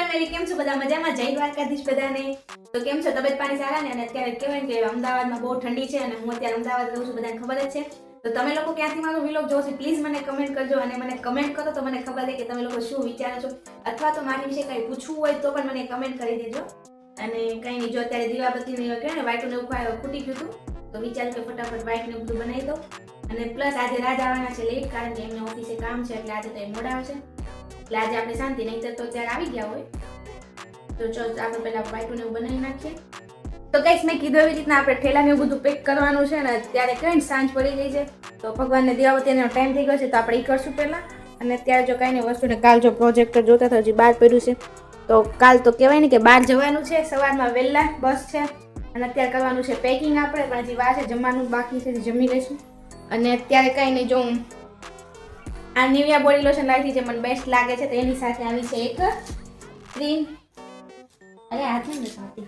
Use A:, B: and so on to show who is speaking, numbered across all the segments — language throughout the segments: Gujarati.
A: મેરી કેમ છો બધા મજામાં? જય દ્વારકાધીશ બધાને. તો કેમ છો? તબિયત પાણી સારા ને? અને અત્યારે કહેવાય ને કે અમદાવાદમાં બહુ ઠંડી છે અને હું અત્યારે અમદાવાદ રહું છું, બધાને ખબર જ છે. તો તમે લોકો ક્યાંથી મારો વ્લોગ જોવો છો પ્લીઝ મને કમેન્ટ કરજો, અને મને કમેન્ટ કરો તો મને ખબર છે કે તમે લોકો શું વિચારો છો, અથવા તો મારી વિશે કંઈ પૂછવું હોય તો પણ મને કમેન્ટ કરી દેજો. અને કંઈ નહીં, જો અત્યારે દીવાબત્તીને કહેવાય ને વાઈટનું એવું ખૂટી ગયું હતું તો વિચાર કે ફટાફટ વાઈટને બધું બનાવી દો. અને પ્લસ આજે રાજ આવવાના છે લેટ, કારણ કે એમને ઓફિસે કામ છે એટલે આજે તો એ મોડા આવશે. એટલે આજે આપણે શાંતિ, નહીં તો ત્યારે આવી ગયા હોય. તો ચાલો આપણે પહેલા વાઈટું એવું બનાવી નાખીએ. તો ગાઈસ મેં કીધું એવી રીતના આપણે ઠેલાને એવું બધું પેક કરવાનું છે ને, ત્યારે કઈ સાંજ પડી ગઈ છે તો ભગવાનને દીવાબત્તીનો ટાઈમ થઈ ગયો છે તો આપણે એ કરશું પહેલા. અને અત્યારે જો કાંઈ નહીં વસ્તુને કાલ જો પ્રોજેક્ટર જોતા તો હજી બહાર પડ્યું છે, તો કાલ તો કહેવાય ને કે બહાર જવાનું છે સવારમાં વહેલા, બસ છે. અને અત્યારે કરવાનું છે પેકિંગ આપણે, પણ હજી વાર છે, જમવાનું બાકી છે, જમી લઈશું. અને અત્યારે કંઈ નહીં, જો આ નિવિયા બોડી લોશન લાવી છે, મને બેસ્ટ લાગે છે, તો એની સાથે આવી છે એક ક્રીમ. અરે આ છે ને સાથે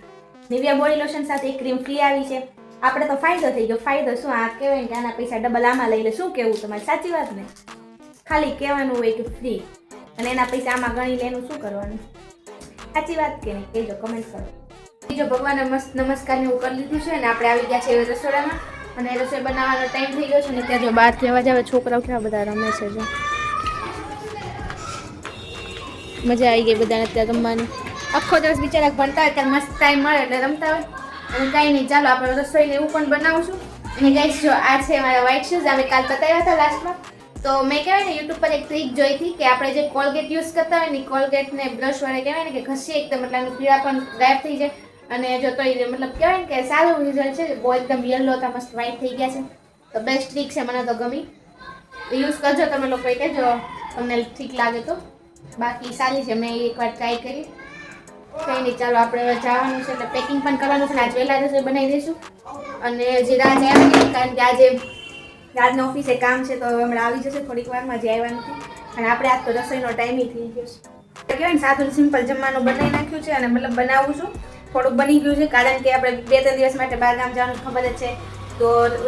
A: નિવિયા બોડી લોશન સાથે એક ક્રીમ ફ્રી આવી છે. આપણે તો ફાયદો થઈ ગયો. ફાયદો શું? આ કહેવાય ને કે આના પૈસા ડબલ આમાં લઈ લે. શું કહેવું તમારે? સાચી વાત ને? ખાલી કહેવાનું હોય કે ફ્રી, અને એના પૈસા આમાં ગણી લેનું શું કરવાનું? સાચી વાત કે નહીં? કહેજો, કમેન્ટ કરો. બીજો ભગવાનને મસ્ત નમસ્કાર ને એવું કરી લીધું છે, અને આપણે આવી ગયા છે રસોડામાં, અને રસોઈ બનાવવાનો ટાઈમ થઈ ગયો છે. ને ત્યાં જો બહારથી અવાજ આવે, છોકરાઓ કેવા બધા રમે છે, જો મજા આવી ગઈ બધાને અત્યારે રમવાની. આખો દિવસ બિચારા ભણતા હોય ત્યારે મસ્ત ટાઈમ મળે એટલે રમતા હોય. અને કાંઈ નહીં, ચાલો આપણે રસોઈને એવું પણ બનાવશું. અને ગાઈસ જો આ છે મારા વ્હાઈટ શૂઝ, અમે કાલ બતાવ્યા હતા લાસ્ટમાં. તો મેં કહેવાય ને યુટ્યુબ પર એક ટ્રીક જોઈ હતી કે આપણે જે કોલગેટ યુઝ કરતા હોય ને, કોલગેટને બ્રશ વડે કહેવાય ને કે ઘસીએ એકદમ એટલે એનું પીળા પણ ગાયબ થઈ જાય. અને જો તો મતલબ કહેવાય ને કે સારું રિઝલ્ટ છે. બહુ એકદમ યલો હતા, મસ્ત વ્હાઈટ થઈ ગયા છે. તો બેસ્ટ ટ્રીક છે, મને તો ગમી. યુઝ કરજો તમે લોકો, કહેજો તમને ઠીક લાગે તો. બાકી સારી છે, મેં એકવાર ટ્રાય કરી. કંઈ નહીં, ચાલો આપણે હવે જવાનું છે એટલે પેકિંગ પણ કરવાનું છે. આજ વહેલા રસોઈ બનાવી દઈશું. અને જે રાજ આવ્યા નહીં, કારણ કે આજે રાજના ઓફિસે કામ છે, તો હમણાં આવી જશે થોડીક વારમાં, જે આવ્યા નથી. અને આપણે આજ તો રસોઈનો ટાઈમ થઈ ગયો છે. કહેવાય ને સાદું સિમ્પલ જમવાનું બનાવી નાખ્યું છે, અને મતલબ બનાવું છું, થોડુંક બની ગયું છે, કારણ કે આપણે 2-3 દિવસ માટે બહાર ગામ જવાનું ખબર જ છે. તો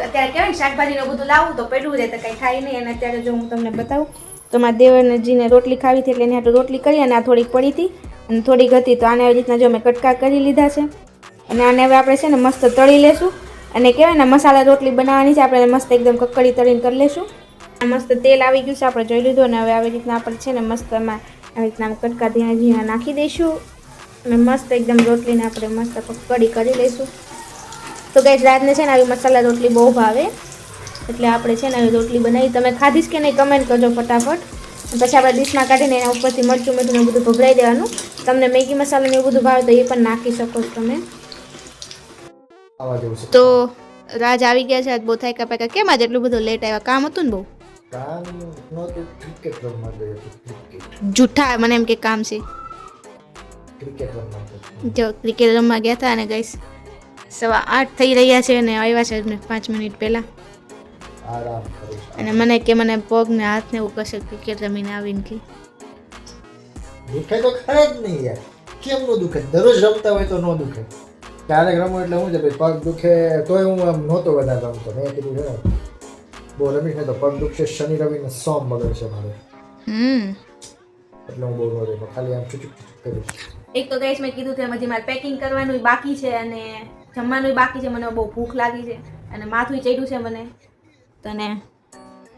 A: અત્યારે કહેવાય ને શાકભાજીનું બધું લાવવું તો પડ્યું રહે, તો કંઈ થાય નહીં. અને અત્યારે જો હું તમને બતાવું તો મારા દેવરજીને રોટલી ખાવી હતી એટલે એની હાટું રોટલી કરી, અને આ થોડીક પડી હતી અને થોડીક હતી, તો આને આવી રીતના જો મેં કટકા કરી લીધા છે. અને આને હવે આપણે છે ને મસ્ત તળી લેશું. અને કહેવાય ને મસાલા રોટલી બનાવવાની છે, આપણે મસ્ત એકદમ કકડી તળીને કરી લેશું. મસ્ત તેલ આવી ગયું છે, આપણે જોઈ લીધું. અને હવે આવી રીતના આપણે છે ને મસ્ત એમાં આવી રીતના કટકા ઝીણા ઝીણા નાખી દઈશું. અને મસ્ત એકદમ રોટલીને આપણે મસ્ત કકડી કરી લઈશું. તો ગાઈસ રાજને છે ને આવી મસાલા રોટલી બહુ ભાવે, એટલે આપણે છે ને આવી રોટલી બનાવી. તમે ખાધીશ કે નહીં કમેન્ટ કરજો ફટાફટ. પછી આપણે ડીશમાં કાઢીને એના ઉપરથી મરચું મીઠું ને બધું ભભરાઈ દેવાનું. તમને મેગી મસાલો ને એવું બધું ભાવે તો એ પણ નાખી શકો છો તમે. તો રાજ આવી ગયા છે, આજ બહુ થાય કાપા. કેમ આજે એટલું બધું લેટ આવ્યા? કામ હતું ને બહુ? જૂઠા, મને એમ કે કામ છે. જો ક્રિકેટ રમવા ગયા હતા. અને ગાઈસ 8:15 થઈ રહ્યા છે અને આવ્યા છે 5 મિનિટ પહેલા. અને મને કે મને પગ ને હાથ ને એવું કશે ક્રિકેટ રમીને આવીને કે
B: દુખે તો ખરે જ નહીં યાર. કેમ નો દુખે? દરરોજ રમતા હોય તો નો દુખે. ક્યારેક રમો એટલે હું છે ભાઈ પગ દુખે તોય હું આમ નહોતો વધારે રમતો. મેં કીધું છે બહુ રમીશ ને તો પગ દુખશે. શનિ રવિ ને સોમ બગડશે મારે, એટલે હું બહુ નો રમતો, ખાલી આમ ચૂચુક કરી.
A: એક તો ગાઈસ મેં કીધું તેમ હજી મારે પેકિંગ કરવાનું બાકી છે, અને જમવાનું બાકી છે. મને બહુ ભૂખ લાગી છે અને માથું ચડ્યું છે મને. તને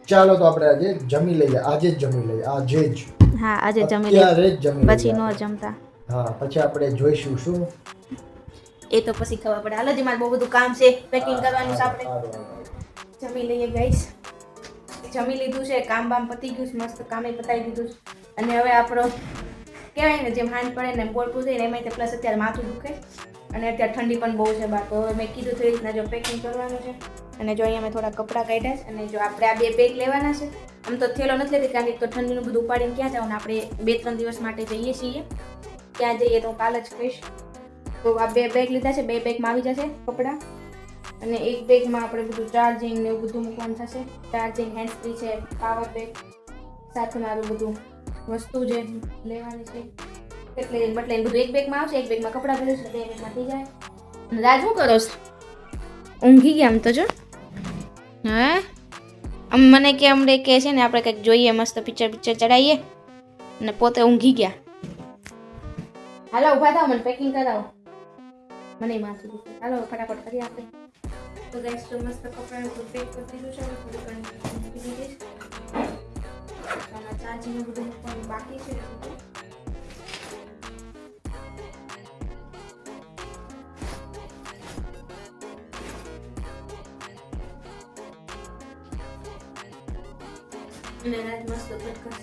B: ચાલો તો આપણે આજે જમી લઈએ. આજે જ જમી લઈએ. આજે જ.
A: હા, આજે જમી લઈએ.
B: આજે જ જમી લઈએ.
A: પછી નો જમતા.
B: હા, પછી આપણે જોઈશું શું
A: એ તો પછી ખબર પડે. હાલો જ મારે બહુ બધું કામ છે, પેકિંગ કરવાનું છે. આપણે જમી લઈએ ગાઈસ. જમી લીધું છે, કામ બામ પતી ગયું છે, મસ્ત કામે પતાવી દીધું છે. અને હવે આપણો કહેવાય ને જેમ હાંજ પડે ને બોલતું થઈ ને એમાં પ્લસ અત્યારે માથું દુખે, અને અત્યારે ઠંડી પણ બહુ છે બહાર. તો હવે મેં કીધું થોડી રીતના જો પેકિંગ કરવાનું છે. અને જો અહીંયા મેં થોડા કપડાં કાઢ્યા છે. અને જો આપણે આ 2 બેગ લેવાના છે. આમ તો થેલો નથી લેતી, કારણ કે તો ઠંડીનું બધું ઉપાડીને ક્યાં જવાનું? આપણે 2-3 દિવસ માટે જઈએ છીએ. ક્યાં જઈએ તો કાલ જ કહીશ. તો આ 2 બેગ લીધા છે. 2 બેગમાં આવી જશે કપડાં, અને એક બેગમાં આપણે બધું ચાર્જિંગ ને એવું બધું મૂકવાનું થશે. ચાર્જિંગ, હેન્ડ ફ્રી છે, પાવર બેગ, સાથે મારું બધું વસ્તુ જે લેવાની છે એટલે બધું એક બેગમાં આવશે. એક બેગમાં કપડાં ભર્યું છે, 2 બેગમાં થઈ જાય. અને રાજ શું કરો છો? ઊંઘી ગયા આમ તો જો. હા, આમ મને કે હમણાં કે છે ને આપણે કંઈક જોઈએ, મસ્ત પિક્ચર ચડાવીએ, અને પોતે ઊંઘી ગયા. હાલો ઊભા થાવ, મને પેકિંગ કરાવો. મને માથું દુખે. હાલો ફટાફટ કરી આપણે. તો ગાઈસ તો મસ્ત કપડાને પેક કરી દીધું છે. થોડું ઘણું મૂકી દીધીશ. આમાં ચાર્જિંગ બધું મૂકવાનું બાકી છે. અને રાત મસ્ત ખસ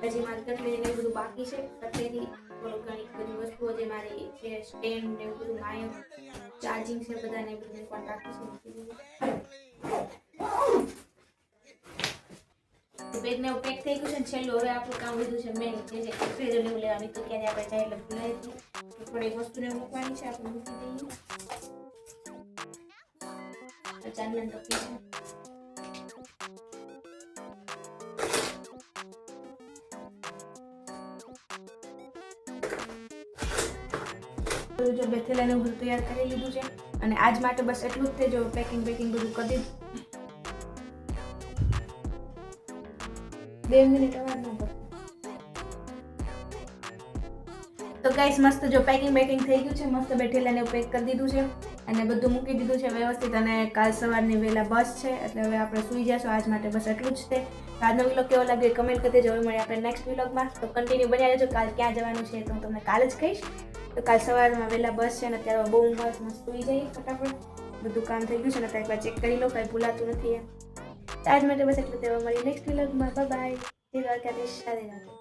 A: હજી મારી કટલેરી ને બધું બાકી છે. કટલેરી થોડું ઘણી બધી વસ્તુઓ જે મારી છે, સ્ટેન્ડ ને એવું બધું નાયક ચાર્જિંગ છે, બધાને બધું પણ બાકી છે. બેગ ને પેક થઈ ગયું છે. છેલ્લું હવે આપણું કામ લીધું છે મેન જે ફ્રીઝર ને લેવાની. તો ક્યારે આપણે જાય એટલે ભૂલાય છે. થોડી વસ્તુને મૂકવાની છે, આપણે મૂકી દઈએ. ચાંદન ટોપી છે. જો બેઠેલાને બધું તૈયાર કરી લીધું છે અને આજ માટે બસ એટલું જ છે. જો પેકિંગ બધું કરી દીધું. 2 મિનિટ અવાજ ન કરો. તો ગાઈસ મસ્ત જો પેકિંગ થઈ ગયું છે. મસ્ત બેઠેલાને પેક કરી દીધું છે અને બધું મૂકી દીધું છે વ્યવસ્થિત. અને કાલ સવારની વહેલા બસ છે એટલે હવે આપણે સૂઈ જઈશું. આજ માટે બસ એટલું જ છે. આજનો વ્લોગ કેવો લાગ્યો કમેન્ટ કરી દેજો. હવે મળીએ આપણે નેક્સ્ટ વ્લોગમાં. તો કન્ટિન્યુ બન્યા રહેજો. કાલ ક્યાં જવાનું છે તો હું તમને કાલ જ કહીશ. તો કાલ સવારમાં વહેલા બસ છે ને અત્યારે બહુ ઊંઘ આવે. મસ્ત સૂઈ જઈએ ફટાફટ. બધું કામ થઈ ગયું છે ને એકવાર ચેક કરી લો, કાંઈ ભૂલાતું નથી એમ. આજ માટે બસ એટલું. તેવા મળીએ નેક્સ્ટ વ્લોગમાં. Bye bye. જય દ્વારકાધીશ. રાધે રાધે.